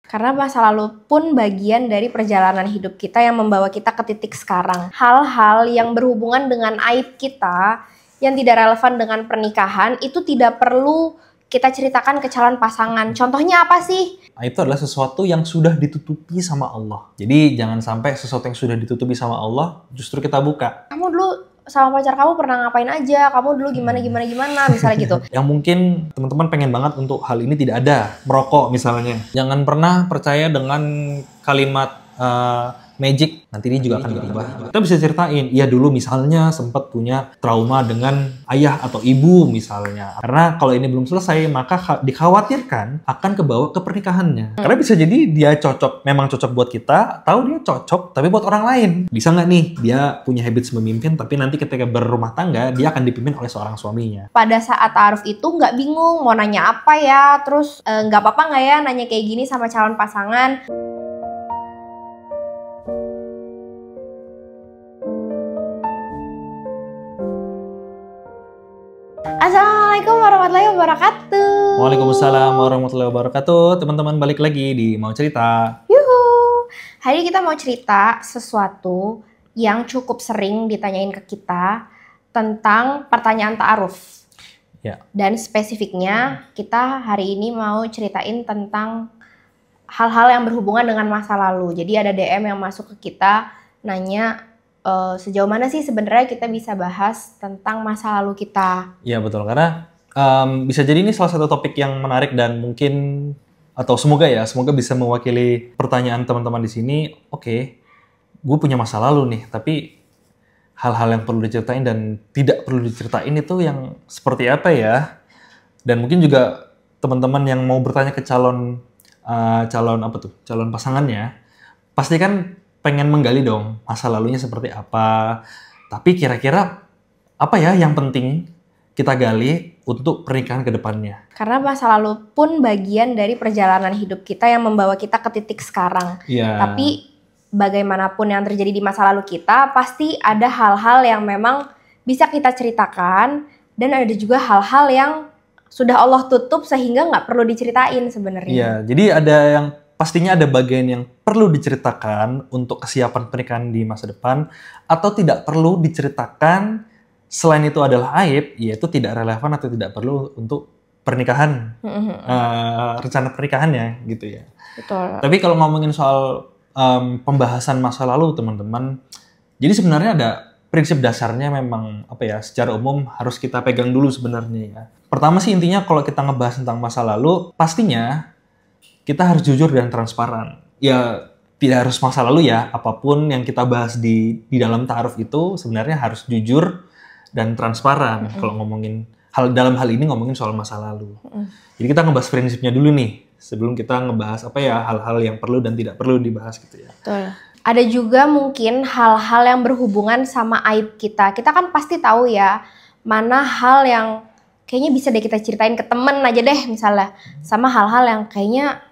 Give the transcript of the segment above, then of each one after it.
Karena masa lalu pun bagian dari perjalanan hidup kita yang membawa kita ke titik sekarang. Hal-hal yang berhubungan dengan aib kita yang tidak relevan dengan pernikahan itu tidak perlu kita ceritakan ke calon pasangan. Contohnya apa sih? Aib itu adalah sesuatu yang sudah ditutupi sama Allah. Jadi jangan sampai sesuatu yang sudah ditutupi sama Allah justru kita buka. Kamu dulu sama pacar kamu pernah ngapain aja? Kamu dulu gimana misalnya gitu. Yang mungkin teman-teman pengen banget untuk hal ini tidak ada. Merokok misalnya. Jangan pernah percaya dengan kalimat magic, nanti ini juga akan berubah. Kita bisa ceritain, ya dulu misalnya sempat punya trauma dengan ayah atau ibu misalnya. Karena kalau ini belum selesai, maka dikhawatirkan akan kebawa ke pernikahannya. Karena bisa jadi dia cocok, memang cocok buat kita, tahu dia cocok, tapi buat orang lain. Bisa nggak nih, dia punya habits memimpin, tapi nanti ketika berumah tangga, dia akan dipimpin oleh seorang suaminya. Pada saat ta'aruf itu nggak bingung mau nanya apa ya, terus nggak apa-apa nggak ya nanya kayak gini sama calon pasangan. Assalamualaikum warahmatullahi wabarakatuh. Waalaikumsalam warahmatullahi wabarakatuh. Teman-teman balik lagi di Mau Cerita. Yuhu. Hari ini kita mau cerita sesuatu yang cukup sering ditanyain ke kita tentang pertanyaan ta'aruf. Ya. Dan spesifiknya kita hari ini mau ceritain tentang hal-hal yang berhubungan dengan masa lalu. Jadi ada DM yang masuk ke kita nanya sejauh mana sih sebenarnya kita bisa bahas tentang masa lalu kita. Iya betul, karena bisa jadi ini salah satu topik yang menarik dan mungkin atau semoga bisa mewakili pertanyaan teman-teman di sini. Oke, gue punya masa lalu nih, tapi hal-hal yang perlu diceritain dan tidak perlu diceritain itu yang seperti apa ya? Dan mungkin juga teman-teman yang mau bertanya ke calon pasangannya, pasti kan pengen menggali dong masa lalunya seperti apa. Tapi kira-kira apa ya yang penting kita gali untuk pernikahan ke depannya? Karena masa lalu pun bagian dari perjalanan hidup kita yang membawa kita ke titik sekarang. Yeah. Tapi bagaimanapun yang terjadi di masa lalu kita, pasti ada hal-hal yang memang bisa kita ceritakan dan ada juga hal-hal yang sudah Allah tutup sehingga nggak perlu diceritain sebenarnya. Iya, jadi pastinya ada bagian yang perlu diceritakan untuk kesiapan pernikahan di masa depan atau tidak perlu diceritakan. Selain itu adalah aib, yaitu tidak relevan atau tidak perlu untuk pernikahan, rencana pernikahannya gitu ya. Betul. Tapi kalau ngomongin soal pembahasan masa lalu teman-teman, jadi sebenarnya ada prinsip dasarnya memang secara umum harus kita pegang dulu sebenarnya ya. Pertama sih intinya kalau kita ngebahas tentang masa lalu, pastinya kita harus jujur dan transparan. Ya, tidak harus masa lalu ya, apapun yang kita bahas di dalam ta'aruf itu sebenarnya harus jujur dan transparan. Kalau ngomongin dalam hal ini ngomongin soal masa lalu. Jadi kita ngebahas prinsipnya dulu nih, sebelum kita ngebahas hal-hal yang perlu dan tidak perlu dibahas gitu ya. Betul. Ada juga mungkin hal-hal yang berhubungan sama aib kita. Kita kan pasti tahu ya, mana hal yang kayaknya bisa deh kita ceritain ke temen aja deh misalnya. Sama hal-hal yang kayaknya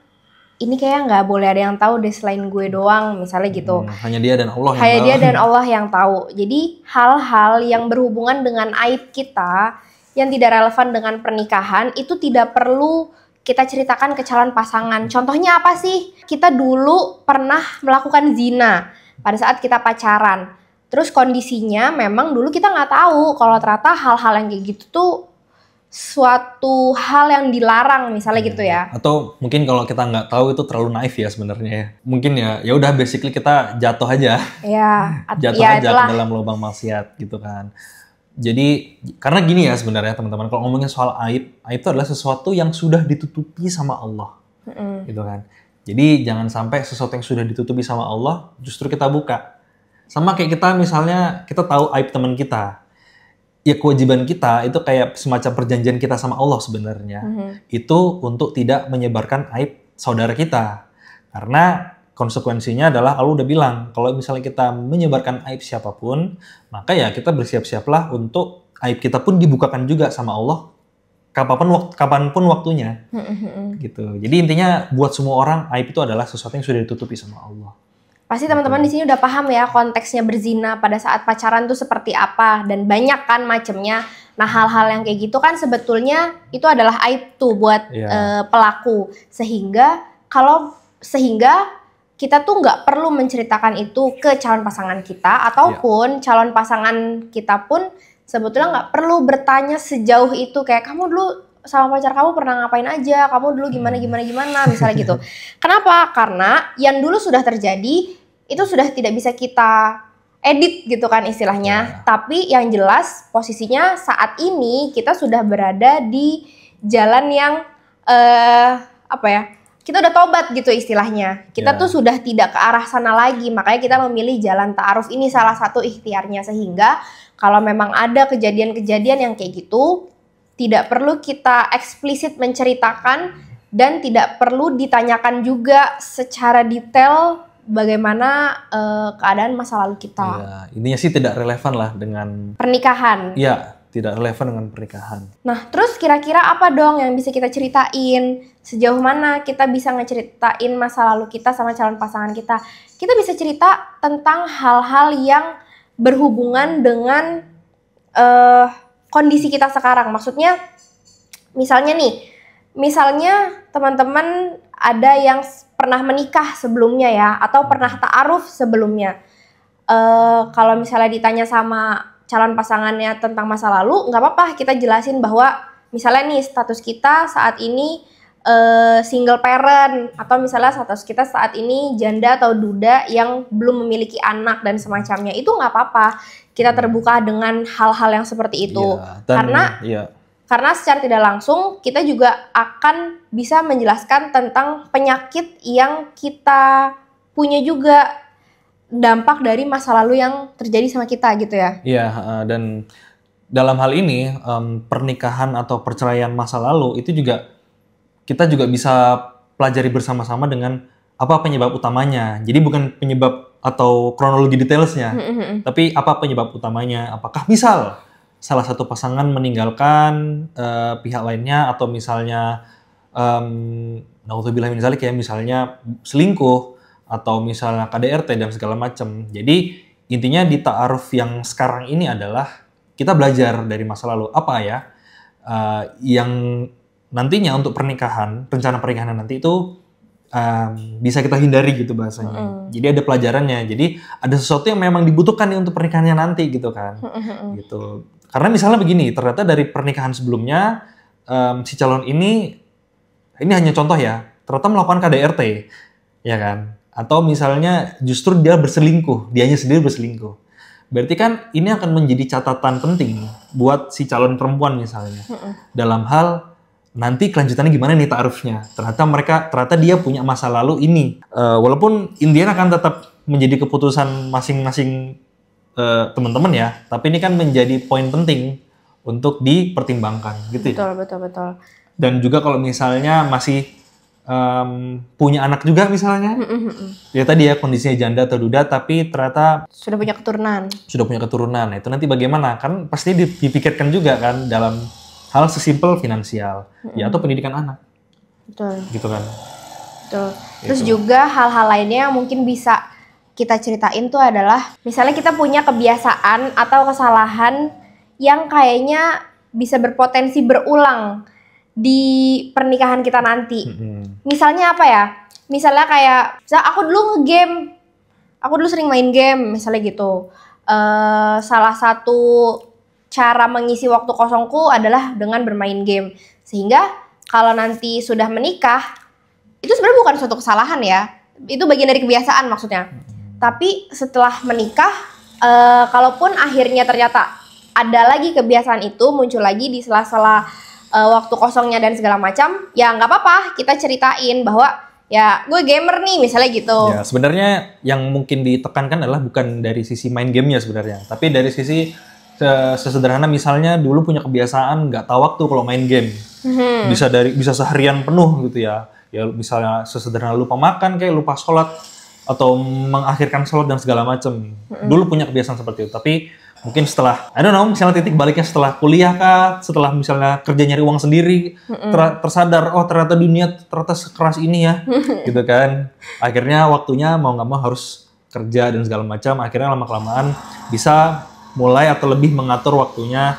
ini kayaknya nggak boleh ada yang tahu deh selain gue doang, misalnya gitu. Hanya dia dan Allah yang tahu. Dia dan Allah yang tahu. Jadi hal-hal yang berhubungan dengan aib kita yang tidak relevan dengan pernikahan itu tidak perlu kita ceritakan ke calon pasangan. Contohnya apa sih? Kita dulu pernah melakukan zina pada saat kita pacaran. Terus kondisinya memang dulu kita nggak tahu kalau ternyata hal-hal yang kayak gitu tuh suatu hal yang dilarang misalnya gitu ya. Atau mungkin kalau kita nggak tahu itu terlalu naif ya sebenarnya ya. Mungkin ya udah basically kita jatuh aja. Ya, jatuh aja ke dalam lubang maksiat gitu kan. Jadi karena gini ya sebenarnya teman-teman, kalau ngomongin soal aib itu adalah sesuatu yang sudah ditutupi sama Allah. Gitu kan. Jadi jangan sampai sesuatu yang sudah ditutupi sama Allah justru kita buka. Sama kayak kita misalnya kita tahu aib teman kita. Ya kewajiban kita itu kayak semacam perjanjian kita sama Allah sebenarnya. Itu untuk tidak menyebarkan aib saudara kita. Karena konsekuensinya adalah Allah udah bilang, kalau misalnya kita menyebarkan aib siapapun, maka ya kita bersiap-siaplah untuk aib kita pun dibukakan juga sama Allah kapanpun waktunya. Gitu. Jadi intinya buat semua orang aib itu adalah sesuatu yang sudah ditutupi sama Allah. Pasti teman-teman di sini udah paham ya konteksnya berzina pada saat pacaran tuh seperti apa dan banyak kan macemnya. Nah hal-hal yang kayak gitu kan sebetulnya itu adalah aib tuh buat pelaku. Sehingga kalau sehingga kita tuh nggak perlu menceritakan itu ke calon pasangan kita, ataupun calon pasangan kita pun sebetulnya nggak perlu bertanya sejauh itu, kayak kamu dulu sama pacar kamu pernah ngapain aja, kamu dulu gimana misalnya gitu. Kenapa? Karena yang dulu sudah terjadi itu sudah tidak bisa kita edit gitu kan istilahnya. Tapi yang jelas posisinya saat ini kita sudah berada di jalan yang kita udah tobat gitu istilahnya. Kita tuh sudah tidak ke arah sana lagi, makanya kita memilih jalan ta'aruf. Ini salah satu ikhtiarnya, sehingga kalau memang ada kejadian-kejadian yang kayak gitu, tidak perlu kita eksplisit menceritakan dan tidak perlu ditanyakan juga secara detail bagaimana keadaan masa lalu kita. Ya, intinya sih tidak relevan lah dengan pernikahan. Iya, tidak relevan dengan pernikahan. Nah, terus kira-kira apa dong yang bisa kita ceritain? Sejauh mana kita bisa ngeceritain masa lalu kita sama calon pasangan kita? Kita bisa cerita tentang hal-hal yang berhubungan dengan kondisi kita sekarang. Maksudnya, misalnya teman-teman ada yang pernah menikah sebelumnya ya, atau pernah ta'aruf sebelumnya. Kalau misalnya ditanya sama calon pasangannya tentang masa lalu, nggak apa-apa kita jelasin bahwa misalnya nih status kita saat ini single parent, atau misalnya status kita saat ini janda atau duda yang belum memiliki anak dan semacamnya. Itu nggak apa-apa kita terbuka dengan hal-hal yang seperti itu. Karena secara tidak langsung kita juga akan bisa menjelaskan tentang penyakit yang kita punya juga, dampak dari masa lalu yang terjadi sama kita gitu ya. Iya, dan dalam hal ini pernikahan atau perceraian masa lalu itu juga kita juga bisa pelajari bersama-sama dengan apa penyebab utamanya. Jadi bukan penyebab atau kronologi detailsnya, tapi apa penyebab utamanya. Apakah misal salah satu pasangan meninggalkan pihak lainnya, atau misalnya naudzubillah min dzalik ya, misalnya selingkuh, atau misalnya KDRT dan segala macam. Jadi intinya di ta'aruf yang sekarang ini adalah kita belajar dari masa lalu apa ya yang nantinya untuk pernikahan, rencana pernikahan nanti itu bisa kita hindari gitu bahasanya. Jadi ada pelajarannya. Jadi ada sesuatu yang memang dibutuhkan nih untuk pernikahannya nanti gitu kan. Gitu. Karena misalnya begini, ternyata dari pernikahan sebelumnya si calon ini hanya contoh ya, ternyata melakukan KDRT, ya kan? Atau misalnya justru dia berselingkuh, dianya sendiri berselingkuh. Berarti kan ini akan menjadi catatan penting buat si calon perempuan misalnya. Dalam hal nanti kelanjutannya gimana nih ta'arufnya. Ternyata dia punya masa lalu ini. Walaupun Indian akan tetap menjadi keputusan masing-masing teman-teman ya, tapi ini kan menjadi poin penting untuk dipertimbangkan gitu ya. Betul. Dan juga kalau misalnya masih punya anak juga misalnya, ya tadi ya kondisinya janda atau duda, tapi ternyata sudah punya keturunan. Nah, itu nanti bagaimana? Kan pasti dipikirkan juga kan dalam hal sesimpel finansial, ya atau pendidikan anak. Betul. Gitu kan. Betul. Terus juga hal-hal lainnya yang mungkin bisa kita ceritain tuh adalah misalnya kita punya kebiasaan atau kesalahan yang kayaknya bisa berpotensi berulang di pernikahan kita nanti. Misalnya apa ya? Misalnya kayak aku dulu sering main game misalnya gitu. Salah satu cara mengisi waktu kosongku adalah dengan bermain game. Sehingga kalau nanti sudah menikah, itu sebenarnya bukan suatu kesalahan ya. Itu bagian dari kebiasaan maksudnya. Tapi setelah menikah, kalaupun akhirnya ternyata ada lagi kebiasaan itu muncul lagi di sela-sela waktu kosongnya dan segala macam, ya nggak apa-apa kita ceritain bahwa ya gue gamer nih misalnya gitu. Ya sebenarnya yang mungkin ditekankan adalah bukan dari sisi main gamenya sebenarnya, tapi dari sisi sesederhana misalnya dulu punya kebiasaan nggak tahu waktu kalau main game, bisa seharian penuh gitu ya. Ya misalnya sesederhana lupa makan, kayak lupa sholat, atau mengakhirkan sholat dan segala macam. Dulu punya kebiasaan seperti itu, tapi mungkin setelah, I don't know, misalnya titik baliknya setelah kuliah kah, setelah misalnya kerja nyari uang sendiri, tersadar, oh ternyata dunia ternyata sekeras ini ya, gitu kan. Akhirnya waktunya mau nggak mau harus kerja dan segala macam, akhirnya lama-kelamaan bisa mulai atau lebih mengatur waktunya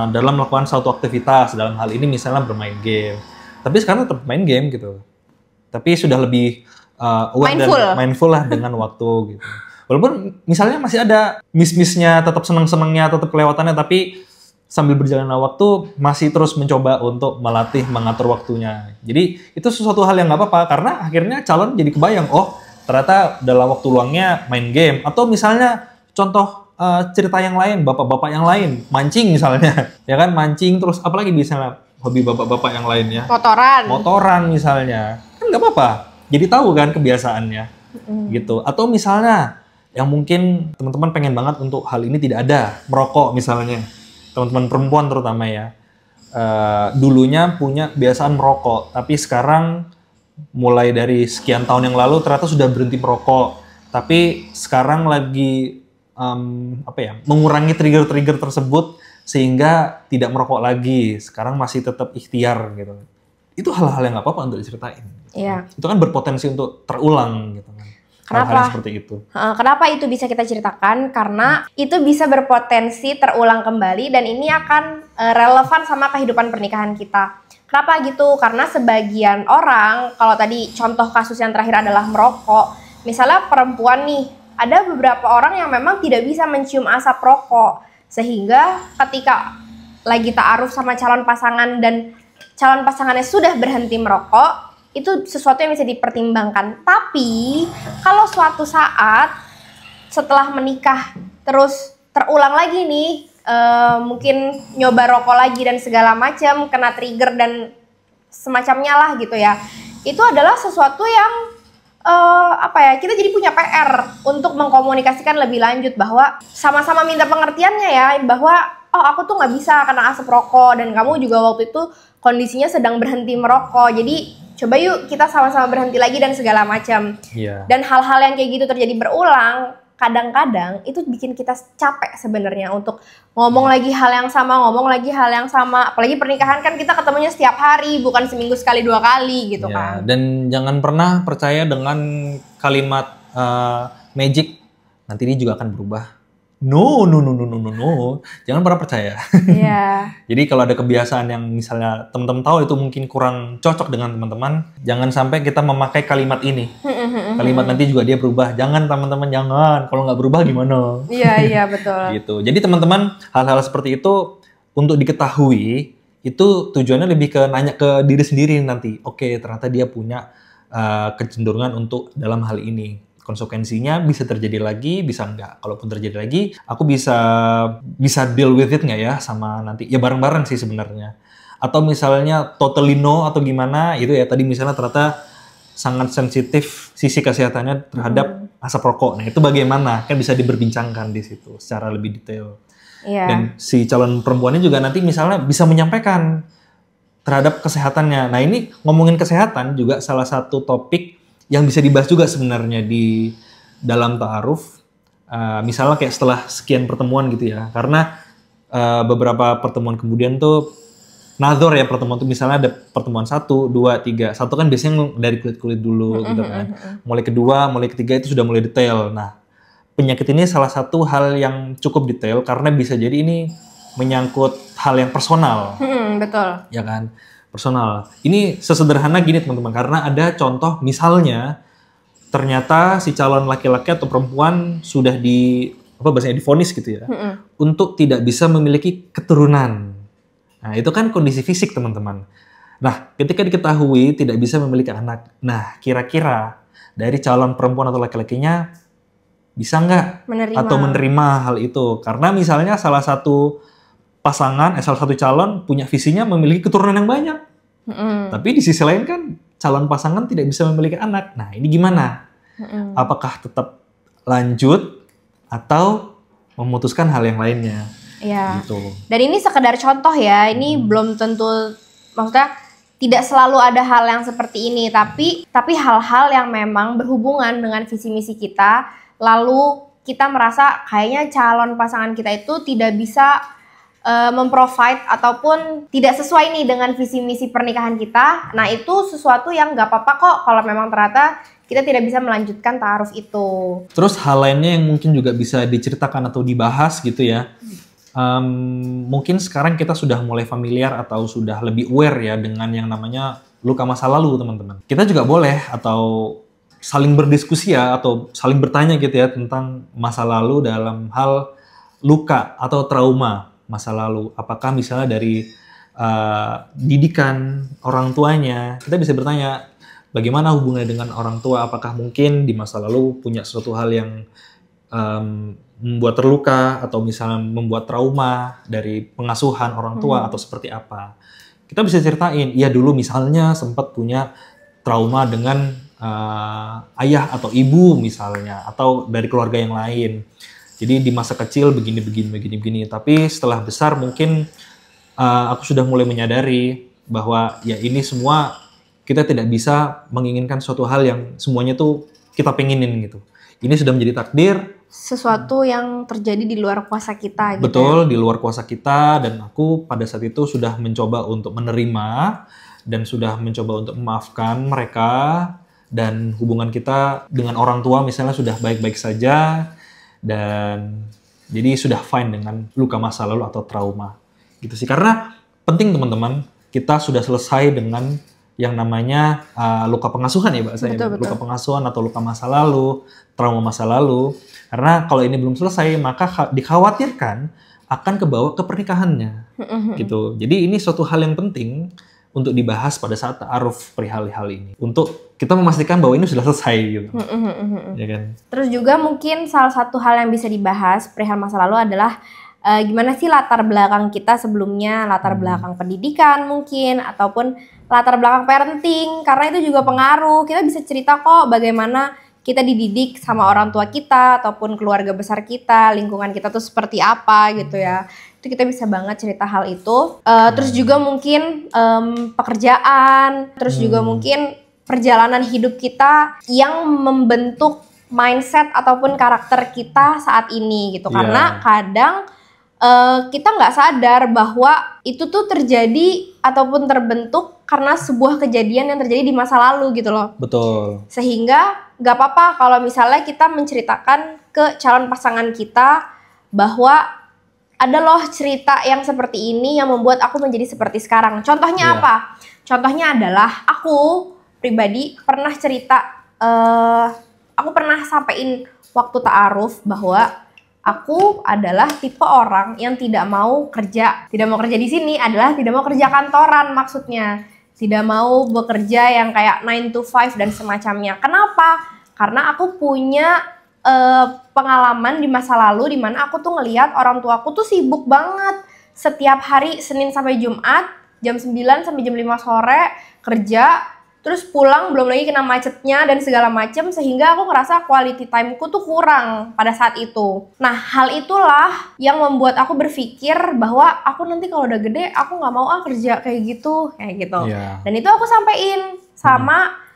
dalam melakukan suatu aktivitas, dalam hal ini misalnya bermain game. Tapi sekarang tetap main game gitu. tapi sudah lebih aware dan mindful lah dengan waktu gitu. Walaupun misalnya masih ada miss-missnya, tetap seneng-senengnya, tetap kelewatannya, tapi sambil berjalannya waktu masih terus mencoba untuk melatih mengatur waktunya. Jadi itu sesuatu hal yang nggak apa-apa karena akhirnya calon jadi kebayang, oh ternyata dalam waktu luangnya main game atau misalnya contoh cerita yang lain, bapak-bapak yang lain mancing misalnya, ya kan mancing terus apalagi misalnya hobi bapak-bapak yang lainnya motoran misalnya kan nggak apa-apa. Jadi tahu kan kebiasaannya gitu. Atau misalnya yang mungkin teman-teman pengen banget untuk hal ini tidak ada, merokok misalnya. Teman-teman perempuan terutama ya. Dulunya punya kebiasaan merokok, tapi sekarang mulai dari sekian tahun yang lalu ternyata sudah berhenti merokok. Tapi sekarang lagi mengurangi trigger-trigger tersebut sehingga tidak merokok lagi. Sekarang masih tetap ikhtiar gitu. Itu hal-hal yang nggak apa-apa untuk diceritain. Iya. Itu kan berpotensi untuk terulang gitu kan. Kenapa? Hal-hal seperti itu. Kenapa itu bisa kita ceritakan? Karena itu bisa berpotensi terulang kembali dan ini akan relevan sama kehidupan pernikahan kita. Kenapa gitu? Karena sebagian orang, kalau tadi contoh kasus yang terakhir adalah merokok, misalnya perempuan nih, ada beberapa orang yang memang tidak bisa mencium asap rokok, sehingga ketika lagi ta'aruf sama calon pasangan dan calon pasangannya sudah berhenti merokok, itu sesuatu yang bisa dipertimbangkan. Tapi kalau suatu saat setelah menikah terus terulang lagi nih, mungkin nyoba rokok lagi dan segala macam, kena trigger dan semacamnya lah gitu ya, itu adalah sesuatu yang kita jadi punya PR untuk mengkomunikasikan lebih lanjut bahwa sama-sama minta pengertiannya ya, bahwa oh aku tuh nggak bisa kena asap rokok dan kamu juga waktu itu kondisinya sedang berhenti merokok, jadi coba yuk kita sama-sama berhenti lagi dan segala macam. Yeah. Dan hal-hal yang kayak gitu terjadi berulang, kadang-kadang itu bikin kita capek sebenarnya untuk ngomong lagi hal yang sama, apalagi pernikahan kan kita ketemunya setiap hari, bukan seminggu sekali 2 kali gitu kan. Dan jangan pernah percaya dengan kalimat magic, nanti dia juga akan berubah. No. Jangan pernah percaya. Iya. Jadi kalau ada kebiasaan yang misalnya teman-teman tahu itu mungkin kurang cocok dengan teman-teman, jangan sampai kita memakai kalimat ini. Kalimat nanti juga dia berubah. Jangan teman-teman, jangan. Kalau nggak berubah gimana? Iya betul. Gitu. Jadi teman-teman hal-hal seperti itu untuk diketahui itu tujuannya lebih ke nanya ke diri sendiri nanti. Oke, ternyata dia punya kecenderungan untuk dalam hal ini. Konsekuensinya bisa terjadi lagi, bisa enggak. Kalaupun terjadi lagi, aku bisa deal with it nggak ya sama nanti. Ya bareng-bareng sih sebenarnya. Atau misalnya totally no atau gimana, itu ya tadi misalnya ternyata sangat sensitif sisi kesehatannya terhadap asap rokok. Nah itu bagaimana? Kan bisa diberbincangkan di situ secara lebih detail. Iya. Dan si calon perempuannya juga nanti misalnya bisa menyampaikan terhadap kesehatannya. Nah ini ngomongin kesehatan juga salah satu topik yang bisa dibahas juga sebenarnya di dalam ta'aruf. Misalnya kayak setelah sekian pertemuan gitu ya. Karena beberapa pertemuan kemudian tuh nadhor ya pertemuan tuh misalnya ada pertemuan 1, 2, 3. 1 kan biasanya dari kulit-kulit dulu gitu kan. Mulai kedua, mulai ketiga itu sudah mulai detail. Nah penyakit ini salah satu hal yang cukup detail karena bisa jadi ini menyangkut hal yang personal. Betul. Ya kan? Personal. Ini sesederhana gini teman-teman, karena ada contoh misalnya ternyata si calon laki-laki atau perempuan sudah divonis gitu ya, untuk tidak bisa memiliki keturunan. Nah itu kan kondisi fisik teman-teman. Nah ketika diketahui tidak bisa memiliki anak, nah kira-kira dari calon perempuan atau laki-lakinya bisa nggak atau menerima hal itu? Karena misalnya salah satu pasangan, salah satu calon punya visinya memiliki keturunan yang banyak. Tapi di sisi lain kan calon pasangan tidak bisa memiliki anak. Nah ini gimana? Apakah tetap lanjut atau memutuskan hal yang lainnya? Iya. Gitu. Dan ini sekedar contoh ya. Ini belum tentu, maksudnya tidak selalu ada hal yang seperti ini. Tapi hal-hal yang memang berhubungan dengan visi misi kita. Lalu kita merasa kayaknya calon pasangan kita itu tidak bisa memprovide ataupun tidak sesuai nih dengan visi misi pernikahan kita. Nah itu sesuatu yang nggak apa-apa kok kalau memang ternyata kita tidak bisa melanjutkan ta'aruf itu. Terus hal lainnya yang mungkin juga bisa diceritakan atau dibahas gitu ya. Mungkin sekarang kita sudah mulai familiar atau sudah lebih aware ya dengan yang namanya luka masa lalu, teman-teman. Kita juga boleh atau saling berdiskusi ya, atau saling bertanya gitu ya tentang masa lalu dalam hal luka atau trauma masa lalu. Apakah misalnya dari didikan orang tuanya, kita bisa bertanya bagaimana hubungannya dengan orang tua, apakah mungkin di masa lalu punya suatu hal yang membuat terluka atau misalnya membuat trauma dari pengasuhan orang tua atau seperti apa. Kita bisa ceritain, ya dulu misalnya sempat punya trauma dengan ayah atau ibu misalnya, atau dari keluarga yang lain. Jadi di masa kecil begini. Tapi setelah besar mungkin aku sudah mulai menyadari bahwa ya ini semua kita tidak bisa menginginkan suatu hal yang semuanya tuh kita pengenin gitu. Ini sudah menjadi takdir. Sesuatu yang terjadi di luar kuasa kita gitu. Betul, di luar kuasa kita, dan aku pada saat itu sudah mencoba untuk menerima dan sudah mencoba untuk memaafkan mereka, dan hubungan kita dengan orang tua misalnya sudah baik-baik saja, dan jadi sudah fine dengan luka masa lalu atau trauma. Gitu sih, karena penting teman-teman, kita sudah selesai dengan yang namanya luka pengasuhan ya bahasanya. Betul. Luka pengasuhan atau luka masa lalu, trauma masa lalu. Karena kalau ini belum selesai, maka dikhawatirkan akan kebawa ke pernikahannya. Gitu. Jadi ini suatu hal yang penting untuk dibahas pada saat ta'aruf perihal hal ini. Untuk kita memastikan bahwa ini sudah selesai gitu. Ya kan? Terus juga mungkin salah satu hal yang bisa dibahas perihal masa lalu adalah gimana sih latar belakang kita sebelumnya, latar belakang pendidikan mungkin, ataupun latar belakang parenting, karena itu juga pengaruh. Kita bisa cerita kok bagaimana kita dididik sama orang tua kita, ataupun keluarga besar kita, lingkungan kita tuh seperti apa gitu ya. Itu kita bisa banget cerita hal itu. Terus juga mungkin pekerjaan, terus juga mungkin perjalanan hidup kita yang membentuk mindset ataupun karakter kita saat ini gitu. Karena kadang kita nggak sadar bahwa itu tuh terjadi ataupun terbentuk karena sebuah kejadian yang terjadi di masa lalu gitu loh. Betul. Sehingga nggak apa-apa kalau misalnya kita menceritakan ke calon pasangan kita bahwa ada loh cerita yang seperti ini yang membuat aku menjadi seperti sekarang. Contohnya apa? Contohnya adalah aku pribadi pernah cerita, aku pernah sampein waktu ta'aruf bahwa aku adalah tipe orang yang tidak mau kerja. Tidak mau kerja di sini adalah tidak mau kerja kantoran maksudnya. Tidak mau bekerja yang kayak 9 to 5 dan semacamnya. Kenapa? Karena aku punya pengalaman di masa lalu di mana aku tuh ngelihat orang tua aku tuh sibuk banget. Setiap hari Senin sampai Jumat jam 9 sampai jam 5 sore kerja. Terus pulang belum lagi kena macetnya dan segala macem, sehingga aku ngerasa quality time-ku tuh kurang pada saat itu. Nah, hal itulah yang membuat aku berpikir bahwa aku nanti kalau udah gede aku nggak mau kerja kayak gitu. Dan itu aku sampein sama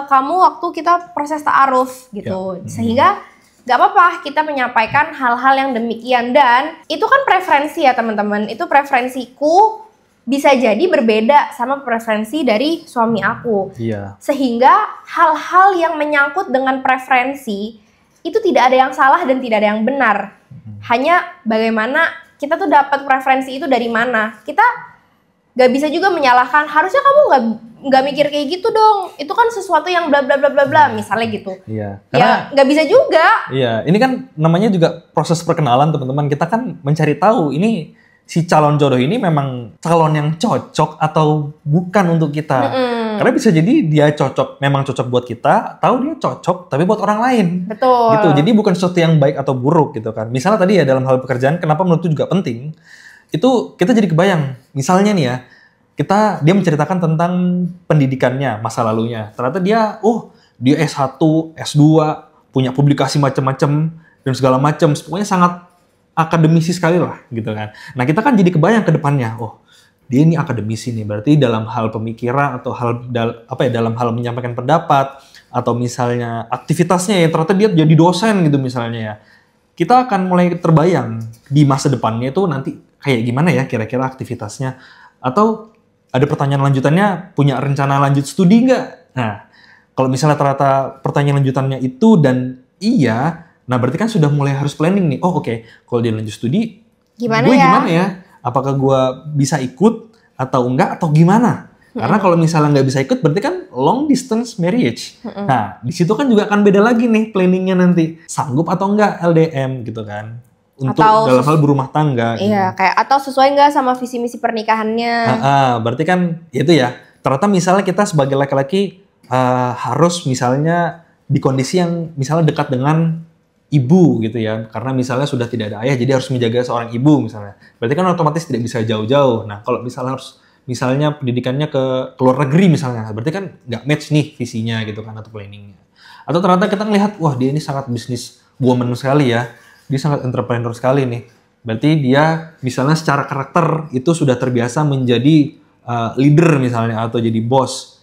kamu waktu kita proses ta'aruf gitu. Sehingga nggak apa-apa kita menyampaikan hal-hal yang demikian, dan itu kan preferensi ya teman-teman. Itu preferensiku bisa jadi berbeda sama preferensi dari suami aku. Sehingga hal-hal yang menyangkut dengan preferensi itu tidak ada yang salah dan tidak ada yang benar. Hanya bagaimana kita tuh dapat preferensi itu dari mana. Kita gak bisa juga menyalahkan, harusnya kamu gak mikir kayak gitu dong. Itu kan sesuatu yang bla bla bla bla bla misalnya gitu. Karena, ya gak bisa juga. Ini kan namanya juga proses perkenalan teman-teman. Kita kan mencari tahu ini si calon jodoh ini memang calon yang cocok atau bukan untuk kita. Karena bisa jadi dia memang cocok buat kita, tahu dia cocok tapi buat orang lain. Betul. Gitu. Jadi bukan sesuatu yang baik atau buruk gitu kan. Misalnya tadi ya dalam hal pekerjaan, kenapa menurutku juga penting? Itu kita jadi kebayang. Misalnya nih ya, dia menceritakan tentang pendidikannya, masa lalunya. Ternyata dia S1, S2, punya publikasi macam-macam dan segala macam. Pokoknya sangat akademisi sekali lah gitu kan. Nah kita kan jadi kebayang ke depannya, dia ini akademisi nih, berarti dalam hal pemikiran atau dalam hal menyampaikan pendapat atau misalnya aktivitasnya ya ternyata dia jadi dosen gitu misalnya ya. Kita akan mulai terbayang di masa depannya itu nanti kayak gimana ya kira-kira aktivitasnya, atau ada pertanyaan lanjutannya, punya rencana lanjut studi nggak? Nah kalau misalnya ternyata pertanyaan lanjutannya itu dan iya, nah berarti kan sudah mulai harus planning nih. Kalau dia lanjut studi, gimana ya? Apakah gue bisa ikut atau enggak atau gimana? Karena kalau misalnya nggak bisa ikut, berarti kan long distance marriage. Nah, di situ kan juga akan beda lagi nih planningnya nanti. Sanggup atau enggak LDM gitu kan. Untuk Atau dalam hal berumah tangga. Iya, gitu. kayak atau sesuai nggak sama visi misi pernikahannya. Berarti kan itu ya. Ternyata misalnya kita sebagai laki-laki harus misalnya di kondisi yang misalnya dekat dengan ibu gitu ya. Karena misalnya sudah tidak ada ayah, jadi harus menjaga seorang ibu misalnya. Berarti kan otomatis tidak bisa jauh-jauh. Nah, kalau misalnya pendidikannya ke luar negeri misalnya, berarti kan nggak match nih visinya gitu kan atau planningnya. Atau ternyata kita ngelihat, wah dia ini sangat bisnis woman sekali ya, dia sangat entrepreneur sekali nih. Berarti dia misalnya secara karakter itu sudah terbiasa menjadi leader misalnya atau jadi bos.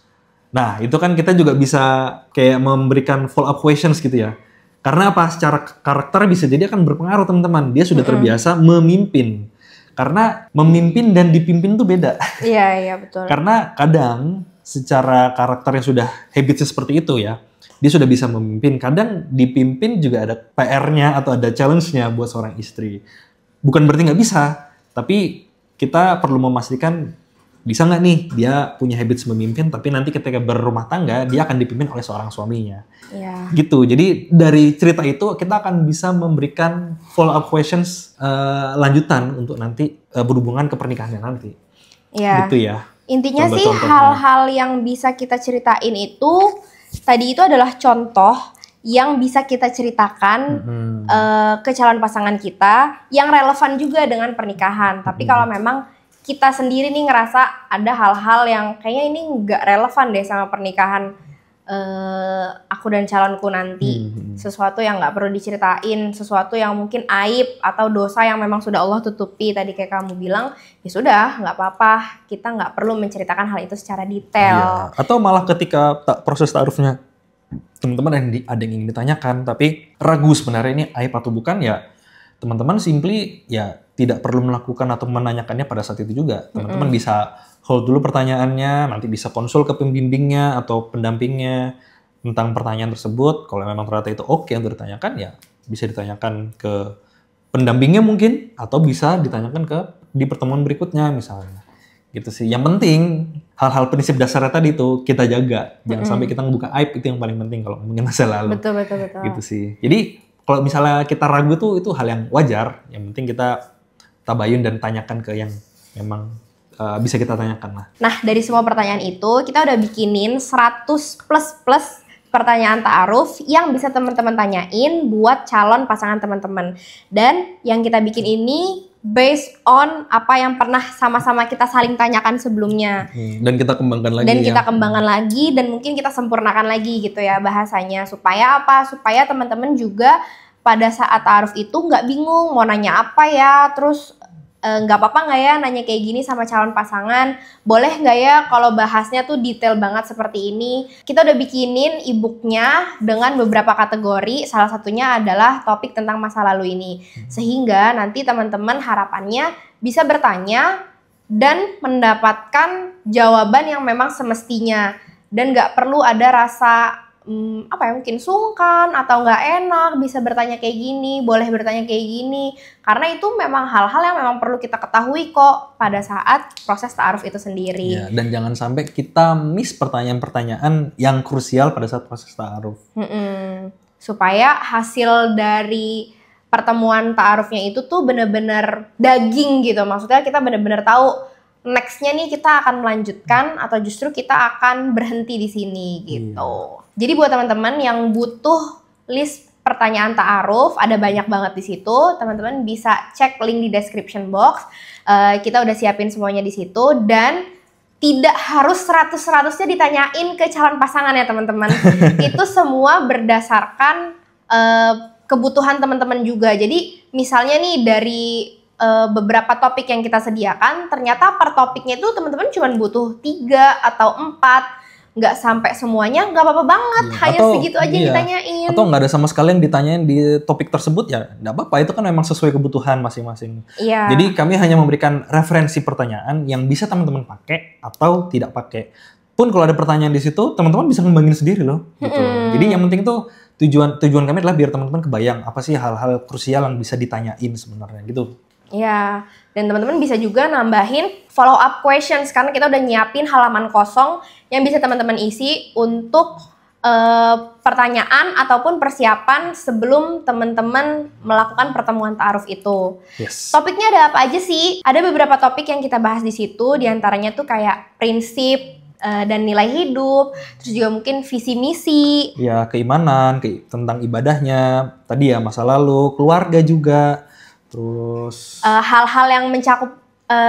Nah itu kan kita juga bisa kayak memberikan follow up questions gitu ya. Karena apa? Secara karakter bisa jadi akan berpengaruh teman-teman. Dia sudah terbiasa memimpin. Karena memimpin dan dipimpin tuh beda. Iya betul. Karena kadang secara karakter yang sudah habitnya seperti itu ya, dia sudah bisa memimpin. Kadang dipimpin juga ada PR-nya atau ada challenge-nya buat seorang istri. Bukan berarti nggak bisa, tapi kita perlu memastikan bisa nggak nih dia punya habits memimpin, tapi nanti ketika berumah tangga dia akan dipimpin oleh seorang suaminya. Iya. Gitu. Jadi dari cerita itu kita akan bisa memberikan follow up questions lanjutan untuk nanti berhubungan ke pernikahannya nanti. Iya. Gitu ya. Intinya sih hal-hal yang bisa kita ceritain itu tadi itu adalah contoh yang bisa kita ceritakan ke calon pasangan kita yang relevan juga dengan pernikahan. Tapi kalau memang kita sendiri nih ngerasa ada hal-hal yang kayaknya ini nggak relevan deh sama pernikahan aku dan calonku nanti, sesuatu yang nggak perlu diceritain, sesuatu yang mungkin aib atau dosa yang memang sudah Allah tutupi tadi kayak kamu bilang, ya sudah nggak apa-apa, kita nggak perlu menceritakan hal itu secara detail. Atau malah ketika proses ta'arufnya teman-teman ada yang ingin ditanyakan tapi ragu sebenarnya ini aib atau bukan, ya teman-teman simply ya tidak perlu melakukan atau menanyakannya pada saat itu juga. Teman-teman bisa hold dulu pertanyaannya, nanti bisa konsul ke pembimbingnya atau pendampingnya tentang pertanyaan tersebut. Kalau memang ternyata itu oke untuk ditanyakan, ya bisa ditanyakan ke pendampingnya mungkin, atau bisa ditanyakan di pertemuan berikutnya misalnya. Gitu sih. Yang penting hal-hal prinsip dasarnya tadi itu kita jaga. Jangan sampai kita ngebuka aib, itu yang paling penting kalau ngomongin masa lalu. Betul. Gitu sih. Jadi kalau misalnya kita ragu tuh itu hal yang wajar. Yang penting kita tabayun dan tanyakan ke yang memang bisa kita tanyakan lah. Nah, dari semua pertanyaan itu kita udah bikinin 100 plus pertanyaan ta'aruf yang bisa teman-teman tanyain buat calon pasangan teman-teman. Dan yang kita bikin ini based on apa yang pernah sama-sama kita saling tanyakan sebelumnya. Dan kita kembangkan lagi. Dan mungkin kita sempurnakan lagi gitu ya bahasanya. Supaya apa? Supaya teman-teman juga pada saat ta'aruf itu nggak bingung mau nanya apa ya, terus nggak apa-apa nggak ya nanya kayak gini sama calon pasangan, boleh nggak ya kalau bahasnya tuh detail banget seperti ini. Kita udah bikinin e-booknya dengan beberapa kategori, salah satunya adalah topik tentang masa lalu ini, sehingga nanti teman-teman harapannya bisa bertanya dan mendapatkan jawaban yang memang semestinya, dan nggak perlu ada rasa mungkin sungkan atau nggak enak bisa bertanya kayak gini, boleh bertanya kayak gini, karena itu memang hal-hal yang memang perlu kita ketahui kok pada saat proses ta'aruf itu sendiri. Ya, dan jangan sampai kita miss pertanyaan-pertanyaan yang krusial pada saat proses ta'aruf. Supaya hasil dari pertemuan ta'arufnya itu tuh bener-bener daging gitu, maksudnya kita bener-bener tahu next-nya nih kita akan melanjutkan atau justru kita akan berhenti di sini gitu. Jadi buat teman-teman yang butuh list pertanyaan ta'aruf, ada banyak banget di situ. Teman-teman bisa cek link di description box. Kita udah siapin semuanya di situ, dan tidak harus 100%-nya ditanyain ke calon pasangan ya teman-teman. Itu semua berdasarkan kebutuhan teman-teman juga. Jadi misalnya nih dari beberapa topik yang kita sediakan, ternyata per topiknya itu teman-teman cuma butuh 3 atau 4, nggak sampai semuanya, nggak apa-apa banget, hanya segitu aja ditanyain. Atau nggak ada sama sekali yang ditanyain di topik tersebut, ya nggak apa-apa, itu kan memang sesuai kebutuhan masing-masing. Iya. Jadi kami hanya memberikan referensi pertanyaan yang bisa teman-teman pakai atau tidak pakai. Pun kalau ada pertanyaan di situ, teman-teman bisa ngembangin sendiri loh. Gitu. Jadi yang penting tuh tujuan kami adalah biar teman-teman kebayang apa sih hal-hal krusial yang bisa ditanyain sebenarnya gitu. Ya, dan teman-teman bisa juga nambahin follow up questions karena kita udah nyiapin halaman kosong yang bisa teman-teman isi untuk pertanyaan ataupun persiapan sebelum teman-teman melakukan pertemuan ta'aruf itu. Yes. Topiknya ada apa aja sih? Ada beberapa topik yang kita bahas di situ, diantaranya tuh kayak prinsip dan nilai hidup, terus juga mungkin visi misi. Ya, keimanan, tentang ibadahnya, tadi ya masa lalu, keluarga juga, terus hal-hal yang mencakup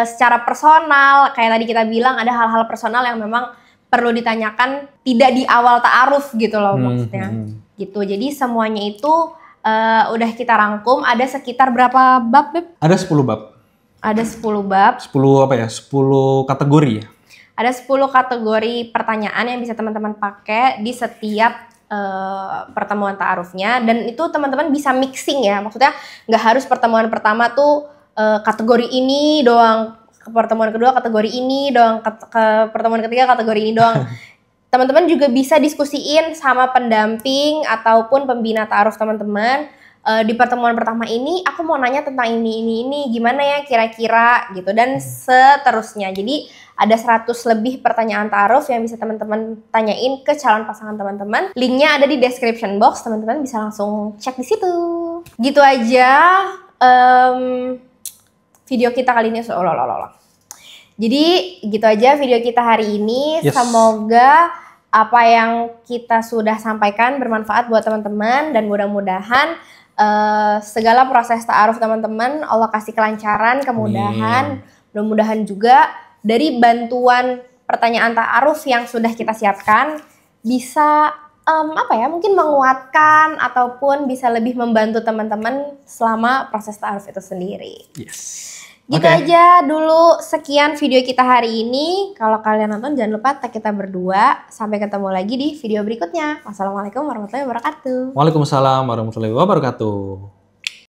secara personal, kayak tadi kita bilang ada hal-hal personal yang memang perlu ditanyakan tidak di awal ta'aruf gitu loh maksudnya. Gitu. Jadi semuanya itu udah kita rangkum, ada sekitar berapa bab, Beb? Ada 10 bab. Ada 10 bab. 10 apa ya? 10 kategori ya? Ada 10 kategori pertanyaan yang bisa teman-teman pakai di setiap pertemuan ta'arufnya, dan itu teman-teman bisa mixing ya. Maksudnya nggak harus pertemuan pertama tuh kategori ini doang, ke pertemuan kedua kategori ini doang, ke pertemuan ketiga kategori ini doang. Teman-teman juga bisa diskusiin sama pendamping ataupun pembina ta'aruf teman-teman. Di pertemuan pertama ini aku mau nanya tentang ini, gimana ya kira-kira gitu, dan seterusnya. Jadi ada 100 lebih pertanyaan ta'aruf yang bisa teman-teman tanyain ke calon pasangan teman-teman. Linknya ada di description box, teman-teman bisa langsung cek di situ. Gitu aja video kita kali ini. Jadi gitu aja video kita hari ini. Yes. Semoga apa yang kita sudah sampaikan bermanfaat buat teman-teman, dan mudah-mudahan segala proses ta'aruf teman-teman Allah kasih kelancaran, kemudahan. Mudah-mudahan juga dari bantuan pertanyaan ta'aruf yang sudah kita siapkan bisa mungkin menguatkan ataupun bisa lebih membantu teman-teman selama proses ta'aruf itu sendiri. Yes. Gitu aja dulu, sekian video kita hari ini. Kalau kalian nonton jangan lupa tag kita berdua. Sampai ketemu lagi di video berikutnya. Wassalamualaikum warahmatullahi wabarakatuh. Waalaikumsalam warahmatullahi wabarakatuh.